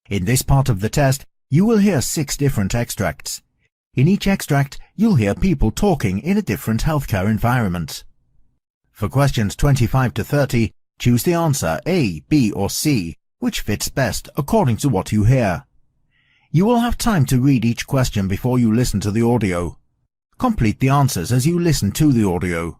In this part of the test, you will hear 6 different extracts. In each extract, you'll hear people talking in a different healthcare environment. For questions 25 to 30, choose the answer A, B or C, which fits best according to what you hear. You will have time to read each question before you listen to the audio. Complete the answers as you listen to the audio.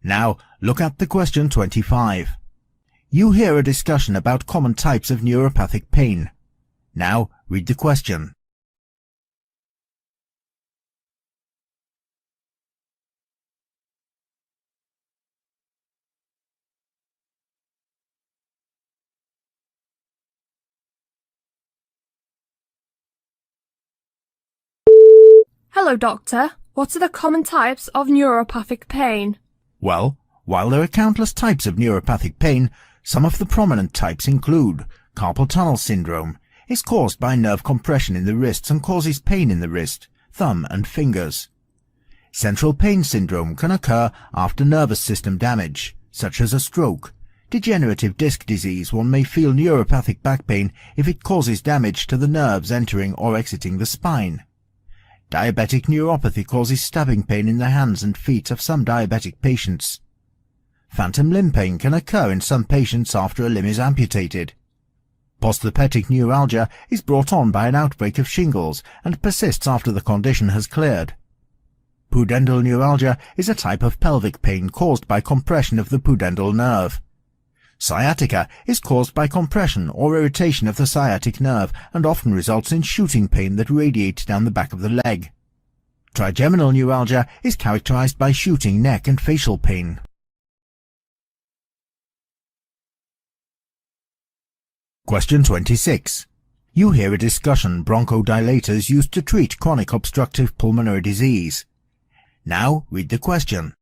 Now, look at the question 25. You hear a discussion about common types of neuropathic pain. Now, read the question. Hello, doctor. What are the common types of neuropathic pain? Well, while there are countless types of neuropathic pain, some of the prominent types include carpal tunnel syndrome. Is caused by nerve compression in the wrists and causes pain in the wrist, thumb and fingers. Central pain syndrome can occur after nervous system damage, such as a stroke. Degenerative disc disease, one may feel neuropathic back pain if it causes damage to the nerves entering or exiting the spine. Diabetic neuropathy causes stabbing pain in the hands and feet of some diabetic patients. Phantom limb pain can occur in some patients after a limb is amputated. Postherpetic neuralgia is brought on by an outbreak of shingles and persists after the condition has cleared. Pudendal neuralgia is a type of pelvic pain caused by compression of the pudendal nerve. Sciatica is caused by compression or irritation of the sciatic nerve and often results in shooting pain that radiates down the back of the leg. Trigeminal neuralgia is characterized by shooting neck and facial pain. Question 26. You hear a discussion bronchodilators used to treat chronic obstructive pulmonary disease. Now read the question.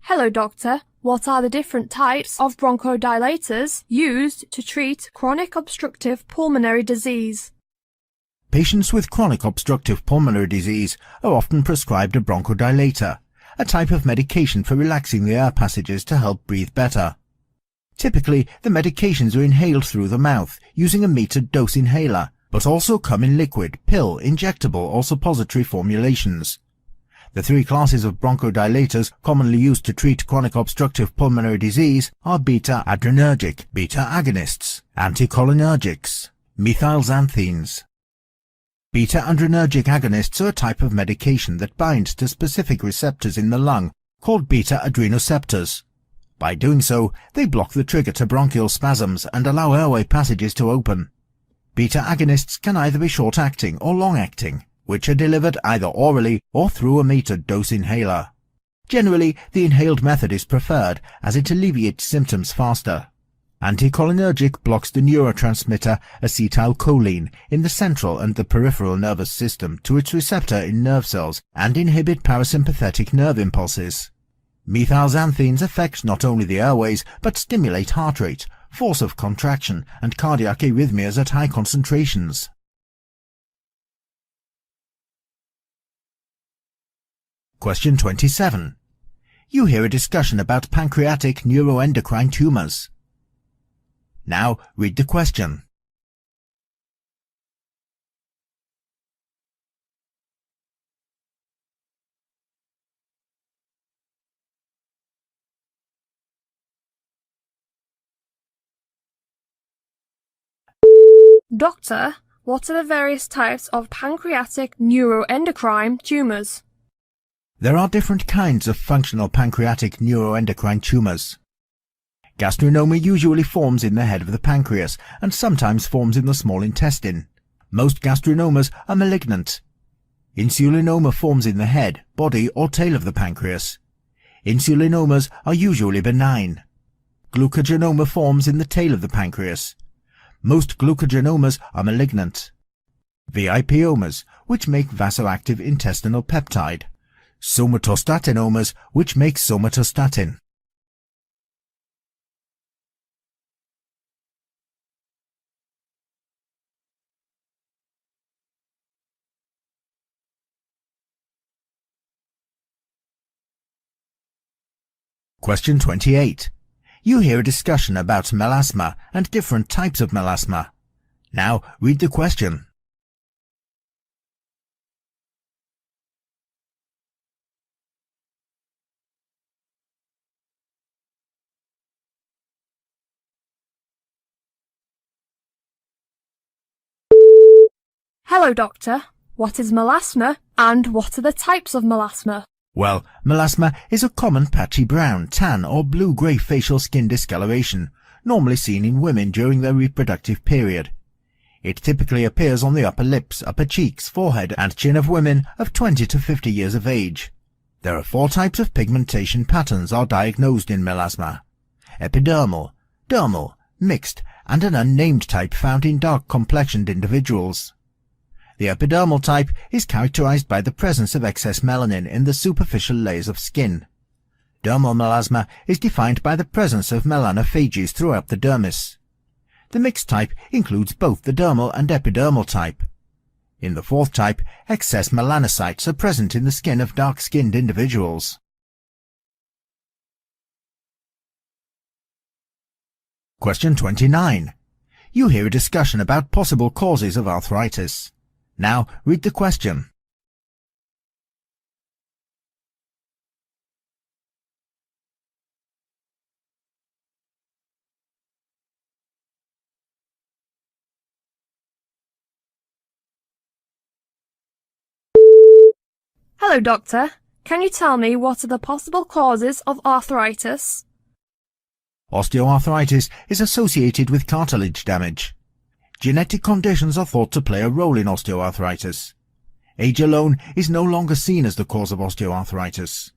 Hello, doctor. What are the different types of bronchodilators used to treat chronic obstructive pulmonary disease? Patients with chronic obstructive pulmonary disease are often prescribed a bronchodilator, a type of medication for relaxing the air passages to help breathe better. Typically, the medications are inhaled through the mouth using a metered dose inhaler, but also come in liquid, pill, injectable or suppository formulations. The 3 classes of bronchodilators commonly used to treat chronic obstructive pulmonary disease are beta-adrenergic, beta-agonists, anticholinergics, methylxanthines. Beta-adrenergic agonists are a type of medication that binds to specific receptors in the lung called beta-adrenoceptors. By doing so, they block the trigger to bronchial spasms and allow airway passages to open. Beta-agonists can either be short-acting or long-acting, which are delivered either orally or through a metered dose inhaler. Generally, the inhaled method is preferred as it alleviates symptoms faster. Anticholinergic blocks the neurotransmitter acetylcholine in the central and the peripheral nervous system to its receptor in nerve cells and inhibit parasympathetic nerve impulses. Methylxanthines affect not only the airways but stimulate heart rate, force of contraction, and cardiac arrhythmias at high concentrations. Question 27. You hear a discussion about pancreatic neuroendocrine tumors. Now read the question. Doctor, what are the various types of pancreatic neuroendocrine tumors? There are different kinds of functional pancreatic neuroendocrine tumors. Gastrinoma usually forms in the head of the pancreas and sometimes forms in the small intestine. Most gastrinomas are malignant. Insulinoma forms in the head, body or tail of the pancreas. Insulinomas are usually benign. Glucogenoma forms in the tail of the pancreas. Most glucogenomas are malignant. VIPomas, which make vasoactive intestinal peptide. Somatostatinomas, which make somatostatin. Question 28. You hear a discussion about melasma and different types of melasma. Now read the question. Hello, Doctor. What is melasma and what are the types of melasma? Well, melasma is a common patchy brown, tan or blue-grey facial skin discoloration, normally seen in women during their reproductive period. It typically appears on the upper lips, upper cheeks, forehead and chin of women of 20 to 50 years of age. There are 4 types of pigmentation patterns are diagnosed in melasma: epidermal, dermal, mixed and an unnamed type found in dark-complexioned individuals. The epidermal type is characterized by the presence of excess melanin in the superficial layers of skin. Dermal melasma is defined by the presence of melanophages throughout the dermis. The mixed type includes both the dermal and epidermal type. In the 4th type, excess melanocytes are present in the skin of dark-skinned individuals. Question 29. You hear a discussion about possible causes of arthritis. Now read the question. Hello, Doctor. Can you tell me what are the possible causes of arthritis? Osteoarthritis is associated with cartilage damage. Genetic conditions are thought to play a role in osteoarthritis. Age alone is no longer seen as the cause of osteoarthritis.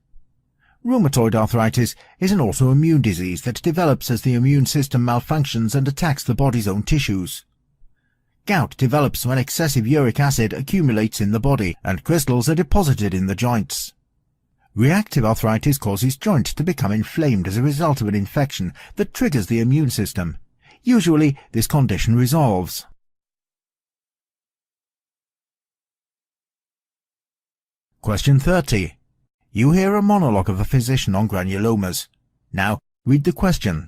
Rheumatoid arthritis is an autoimmune disease that develops as the immune system malfunctions and attacks the body's own tissues. Gout develops when excessive uric acid accumulates in the body and crystals are deposited in the joints. Reactive arthritis causes joints to become inflamed as a result of an infection that triggers the immune system. Usually, this condition resolves. Question 30. You hear a monologue of a physician on granulomas. Now, read the question.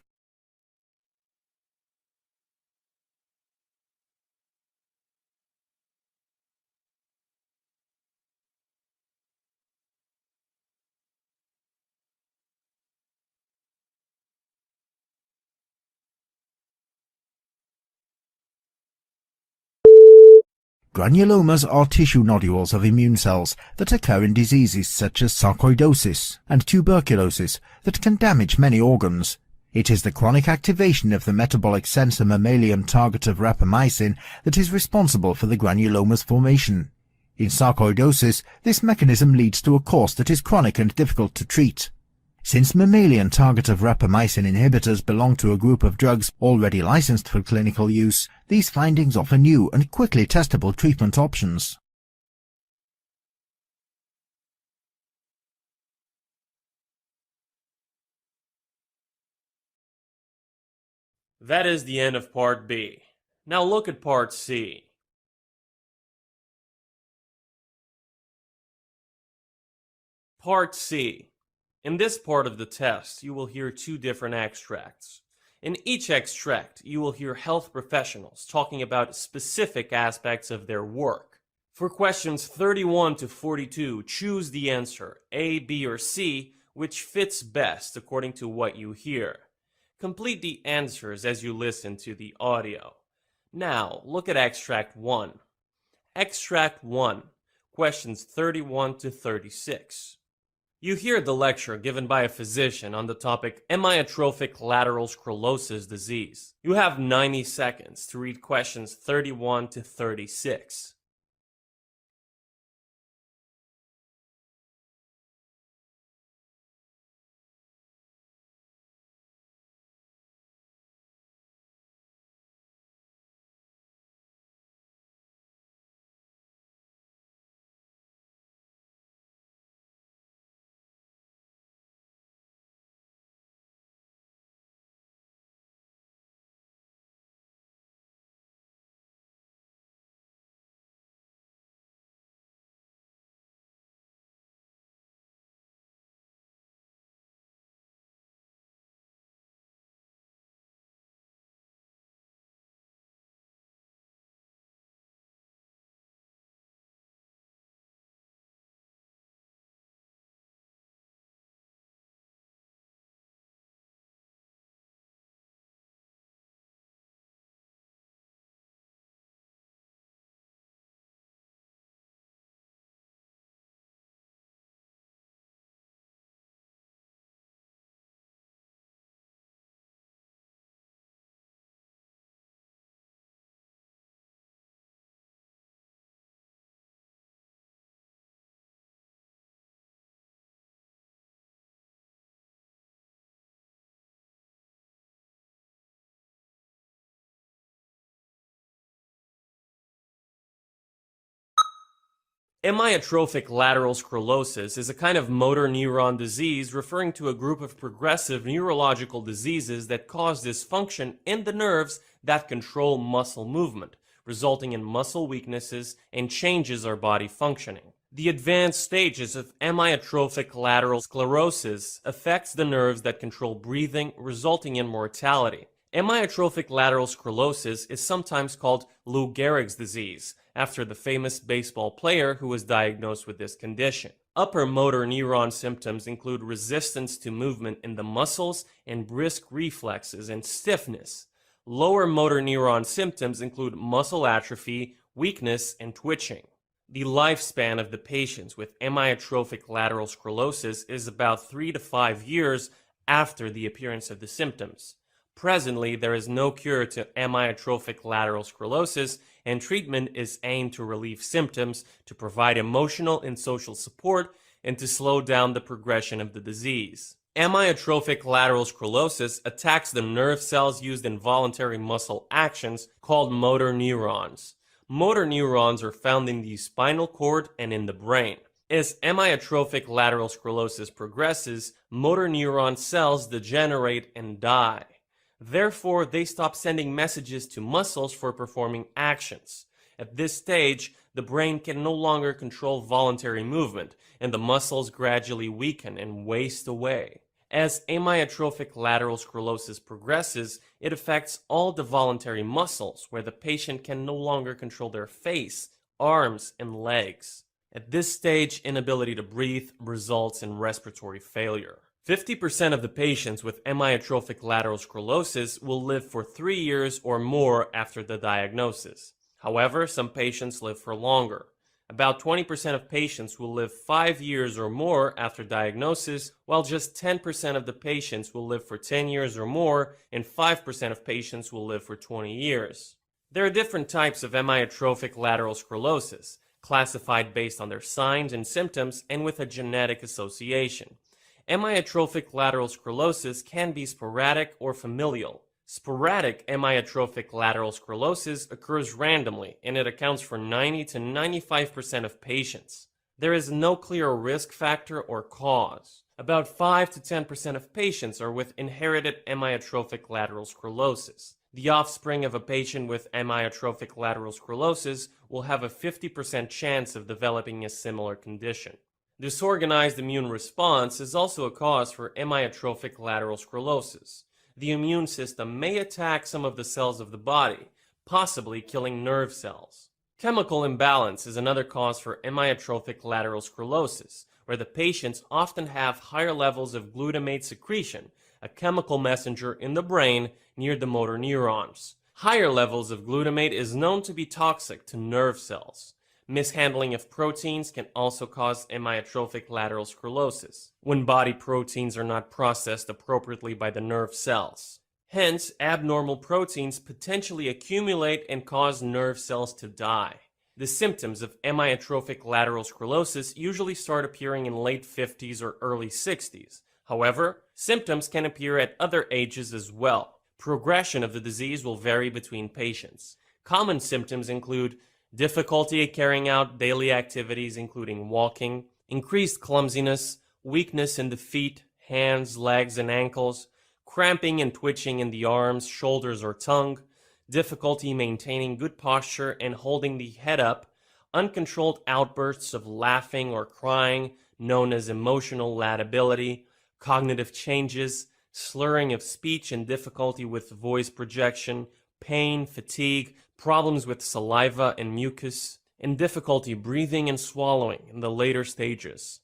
Granulomas are tissue nodules of immune cells that occur in diseases such as sarcoidosis and tuberculosis that can damage many organs. It is the chronic activation of the metabolic sensor mammalian target of rapamycin that is responsible for the granuloma's formation. In sarcoidosis, this mechanism leads to a course that is chronic and difficult to treat. Since mammalian target of rapamycin inhibitors belong to a group of drugs already licensed for clinical use, these findings offer new and quickly testable treatment options. That is the end of Part B. Now look at Part C. Part C. In this part of the test, you will hear 2 different extracts. In each extract, you will hear health professionals talking about specific aspects of their work. For questions 31 to 42, choose the answer A, B, or C, which fits best according to what you hear. Complete the answers as you listen to the audio. Now, look at Extract 1. Extract 1, questions 31 to 36. You hear the lecture given by a physician on the topic amyotrophic lateral sclerosis disease. You have 90 seconds to read questions 31 to 36. Amyotrophic lateral sclerosis is a kind of motor neuron disease referring to a group of progressive neurological diseases that cause dysfunction in the nerves that control muscle movement, resulting in muscle weaknesses and changes our body functioning. The advanced stages of amyotrophic lateral sclerosis affects the nerves that control breathing, resulting in mortality. Amyotrophic lateral sclerosis is sometimes called Lou Gehrig's disease, after the famous baseball player who was diagnosed with this condition. Upper motor neuron symptoms include resistance to movement in the muscles and brisk reflexes and stiffness. Lower motor neuron symptoms include muscle atrophy, weakness, and twitching. The lifespan of the patients with amyotrophic lateral sclerosis is about 3 to 5 years after the appearance of the symptoms. Presently, there is no cure to amyotrophic lateral sclerosis, and treatment is aimed to relieve symptoms, to provide emotional and social support, and to slow down the progression of the disease. Amyotrophic lateral sclerosis attacks the nerve cells used in voluntary muscle actions called motor neurons. Motor neurons are found in the spinal cord and in the brain. As amyotrophic lateral sclerosis progresses, motor neuron cells degenerate and die. Therefore, they stop sending messages to muscles for performing actions. At this stage, the brain can no longer control voluntary movement, and the muscles gradually weaken and waste away. As amyotrophic lateral sclerosis progresses, it affects all the voluntary muscles, where the patient can no longer control their face, arms, and legs. At this stage, inability to breathe results in respiratory failure. 50% of the patients with amyotrophic lateral sclerosis will live for 3 years or more after the diagnosis. However, some patients live for longer. About 20% of patients will live 5 years or more after diagnosis, while just 10% of the patients will live for 10 years or more, and 5% of patients will live for 20 years. There are different types of amyotrophic lateral sclerosis, classified based on their signs and symptoms and with a genetic association. Amyotrophic lateral sclerosis can be sporadic or familial. Sporadic amyotrophic lateral sclerosis occurs randomly, and it accounts for 90 to 95% of patients. There is no clear risk factor or cause. About 5 to 10% of patients are with inherited amyotrophic lateral sclerosis. The offspring of a patient with amyotrophic lateral sclerosis will have a 50% chance of developing a similar condition. Disorganized immune response is also a cause for amyotrophic lateral sclerosis. The immune system may attack some of the cells of the body, possibly killing nerve cells. Chemical imbalance is another cause for amyotrophic lateral sclerosis, where the patients often have higher levels of glutamate secretion, a chemical messenger in the brain near the motor neurons. Higher levels of glutamate is known to be toxic to nerve cells. Mishandling of proteins can also cause amyotrophic lateral sclerosis, when body proteins are not processed appropriately by the nerve cells. Hence, abnormal proteins potentially accumulate and cause nerve cells to die. The symptoms of amyotrophic lateral sclerosis usually start appearing in late 50s or early 60s. However, symptoms can appear at other ages as well. Progression of the disease will vary between patients. Common symptoms include difficulty carrying out daily activities including walking, increased clumsiness, weakness in the feet, hands, legs, and ankles, cramping and twitching in the arms, shoulders, or tongue, difficulty maintaining good posture and holding the head up, uncontrolled outbursts of laughing or crying, known as emotional lability, cognitive changes, slurring of speech and difficulty with voice projection, pain, fatigue, problems with saliva and mucus, and difficulty breathing and swallowing in the later stages.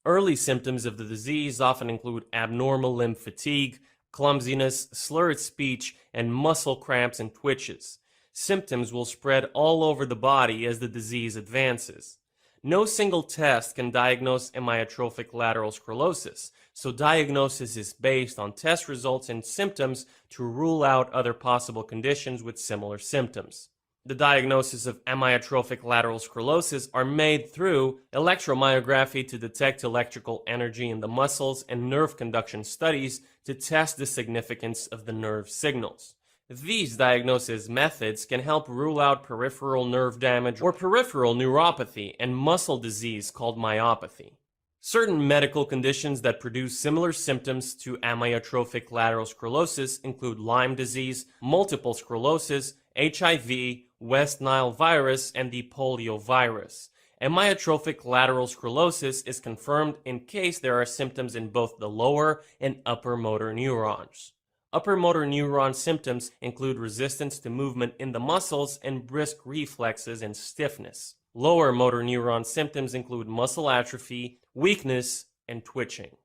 Early symptoms of the disease often include abnormal limb fatigue, clumsiness, slurred speech, and muscle cramps and twitches. Symptoms will spread all over the body as the disease advances. No single test can diagnose amyotrophic lateral sclerosis, so diagnosis is based on test results and symptoms to rule out other possible conditions with similar symptoms. The diagnosis of amyotrophic lateral sclerosis are made through electromyography to detect electrical energy in the muscles and nerve conduction studies to test the significance of the nerve signals. These diagnosis methods can help rule out peripheral nerve damage or peripheral neuropathy and muscle disease called myopathy. Certain medical conditions that produce similar symptoms to amyotrophic lateral sclerosis include Lyme disease, multiple sclerosis, HIV, West Nile virus, and the poliovirus. Amyotrophic lateral sclerosis is confirmed in case there are symptoms in both the lower and upper motor neurons. Upper motor neuron symptoms include resistance to movement in the muscles and brisk reflexes and stiffness. Lower motor neuron symptoms include muscle atrophy, weakness, and twitching.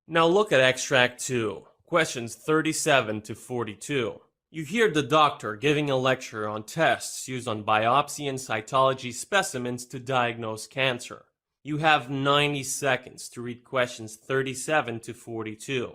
Now look at extract 2, questions 37 to 42. You hear the doctor giving a lecture on tests used on biopsy and cytology specimens to diagnose cancer. You have 90 seconds to read questions 37 to 42.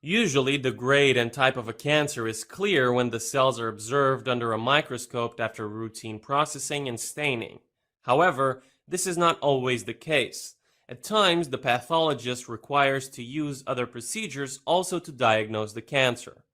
Usually, the grade and type of a cancer is clear when the cells are observed under a microscope after routine processing and staining. However, this is not always the case. At times, the pathologist requires to use other procedures also to diagnose the cancer.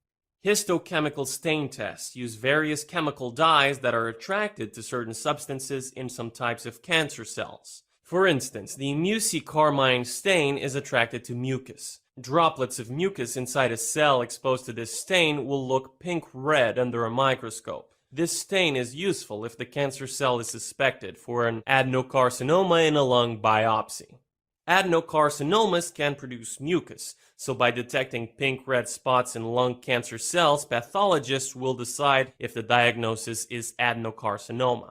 Histochemical stain tests use various chemical dyes that are attracted to certain substances in some types of cancer cells. For instance, the mucicarmine stain is attracted to mucus. Droplets of mucus inside a cell exposed to this stain will look pink-red under a microscope. This stain is useful if the cancer cell is suspected for an adenocarcinoma in a lung biopsy. Adenocarcinomas can produce mucus, so by detecting pink-red spots in lung cancer cells, pathologists will decide if the diagnosis is adenocarcinoma.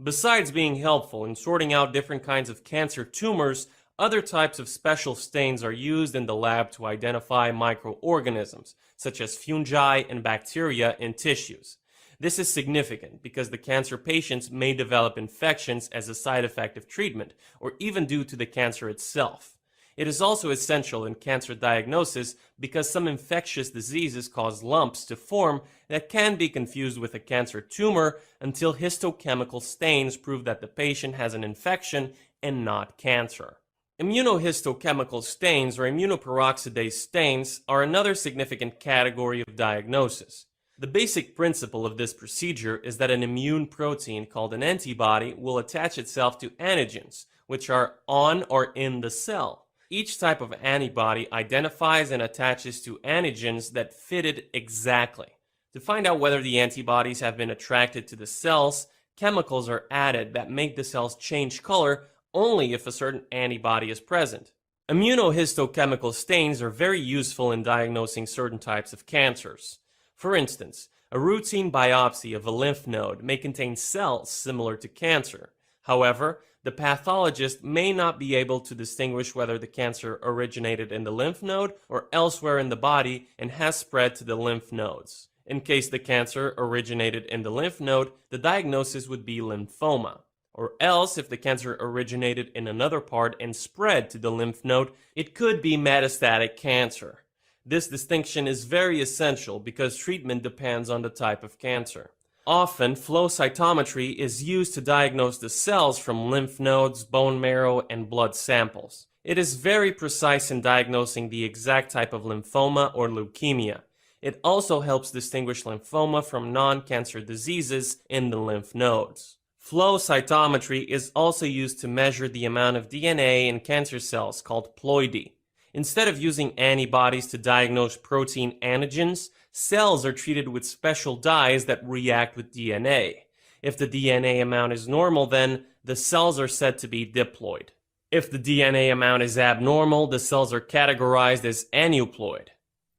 Besides being helpful in sorting out different kinds of cancer tumors, other types of special stains are used in the lab to identify microorganisms, such as fungi and bacteria in tissues. This is significant because the cancer patients may develop infections as a side effect of treatment, or even due to the cancer itself. It is also essential in cancer diagnosis because some infectious diseases cause lumps to form that can be confused with a cancer tumor until histochemical stains prove that the patient has an infection and not cancer. Immunohistochemical stains or immunoperoxidase stains are another significant category of diagnosis. The basic principle of this procedure is that an immune protein called an antibody will attach itself to antigens, which are on or in the cell. Each type of antibody identifies and attaches to antigens that fit it exactly. To find out whether the antibodies have been attracted to the cells, chemicals are added that make the cells change color only if a certain antibody is present. Immunohistochemical stains are very useful in diagnosing certain types of cancers. For instance, a routine biopsy of a lymph node may contain cells similar to cancer. However, the pathologist may not be able to distinguish whether the cancer originated in the lymph node or elsewhere in the body and has spread to the lymph nodes. In case the cancer originated in the lymph node, the diagnosis would be lymphoma. Or else, if the cancer originated in another part and spread to the lymph node, it could be metastatic cancer. This distinction is very essential because treatment depends on the type of cancer. Often, flow cytometry is used to diagnose the cells from lymph nodes, bone marrow, and blood samples. It is very precise in diagnosing the exact type of lymphoma or leukemia. It also helps distinguish lymphoma from non-cancer diseases in the lymph nodes. Flow cytometry is also used to measure the amount of DNA in cancer cells called ploidy. Instead of using antibodies to diagnose protein antigens, cells are treated with special dyes that react with DNA. If the DNA amount is normal, then the cells are said to be diploid. If the DNA amount is abnormal, the cells are categorized as aneuploid.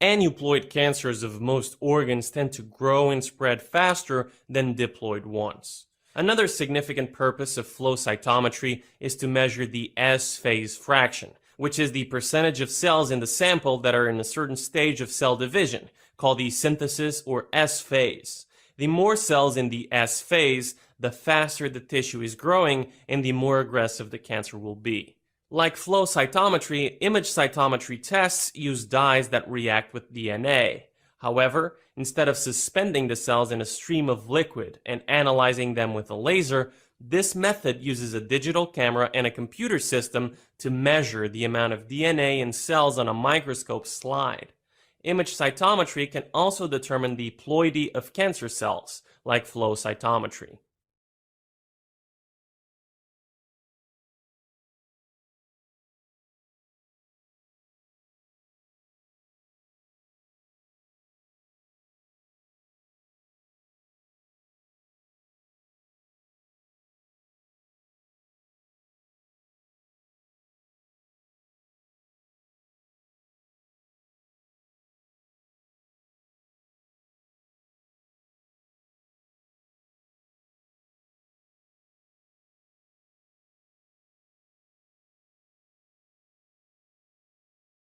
Aneuploid cancers of most organs tend to grow and spread faster than diploid ones. Another significant purpose of flow cytometry is to measure the S-phase fraction, which is the percentage of cells in the sample that are in a certain stage of cell division, called the synthesis or S phase. The more cells in the S phase, the faster the tissue is growing and the more aggressive the cancer will be. Like flow cytometry, image cytometry tests use dyes that react with DNA. However, instead of suspending the cells in a stream of liquid and analyzing them with a laser, this method uses a digital camera and a computer system to measure the amount of DNA in cells on a microscope slide. Image cytometry can also determine the ploidy of cancer cells, like flow cytometry.